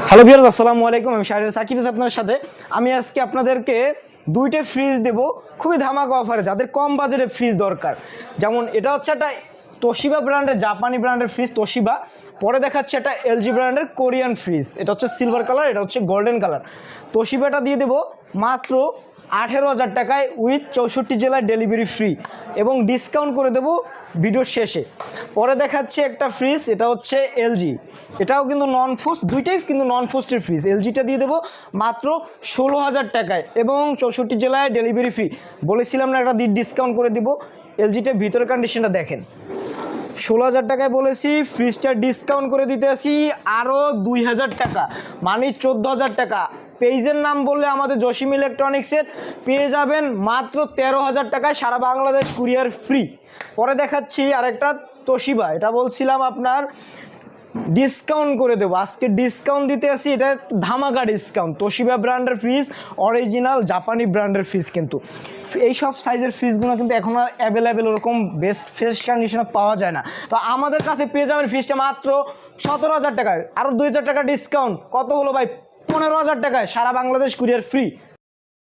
Hello viewers, আসসালামু আলাইকুম। আমি শাহরিয়ার সাকিব আপনার সাথে। আমি আজকে আপনাদেরকে দুইটা ফ্রিজ দেব খুবই ধামাকা অফারে, যাদের কম বাজেটে ফ্রিজ দরকার। যেমন এটা হচ্ছে একটা তোশিবা ব্র্যান্ডের, জাপানি ব্র্যান্ডের ফ্রিজ তোশিবা। পরে দেখাচ্ছে একটা এলজি ব্র্যান্ডের কোরিয়ান ফ্রিজ। এটা হচ্ছে সিলভার কালার, এটা হচ্ছে গোল্ডেন কালার। তোশিবাটা দিয়ে দেবো মাত্র 18,000 টাকায় উইথ 64 জেলায় ডেলিভারি ফ্রি এবং ডিসকাউন্ট করে দেবো ভিডিওর শেষে। পরে দেখাচ্ছে একটা ফ্রিজ, এটা হচ্ছে এলজি। এটাও কিন্তু নন ফোস্ট, দুইটাই কিন্তু নন ফোস্টের ফ্রিজ। এলজিটা দিয়ে দেবো মাত্র 16,000 টাকায় এবং 64 জেলায় ডেলিভারি ফ্রি। বলেছিলাম না একটা ডিসকাউন্ট করে দিব। এলজিটার ভিতরের কন্ডিশনটা দেখেন, 16,000 টাকায় বলেছি, ফ্রিজটার ডিসকাউন্ট করে দিতে আসি আরও 2,000 টাকা, মানে 14,000 টাকা। পেজের নাম বললে আমাদের জসিম ইলেকট্রনিক্সের পেয়ে যাবেন মাত্র 13,000 টাকায় সারা বাংলাদেশ কুরিয়ার ফ্রি। পরে দেখাচ্ছি আরেকটা তোশিবা। এটা বলছিলাম আপনার ডিসকাউন্ট করে দেবো, আজকে ডিসকাউন্ট দিতে আসি। এটা ধামাকা ডিসকাউন্ট। তোশিবা ব্র্যান্ডের ফ্রিজ, অরিজিনাল জাপানি ব্র্যান্ডের ফ্রিজ। কিন্তু এই সব সাইজের ফ্রিজগুলো কিন্তু এখন আর অ্যাভেলেবেল ওরকম বেস্ট ফ্রেশ কন্ডিশনে পাওয়া যায় না। তো আমাদের কাছে পেয়ে যাবেন ফ্রিজটা মাত্র 17,000 টাকায়, আরও 2,000 টাকা ডিসকাউন্ট। কত হলো ভাই? 15,000 টাকায় সারা বাংলাদেশ কুরিয়ার ফ্রি।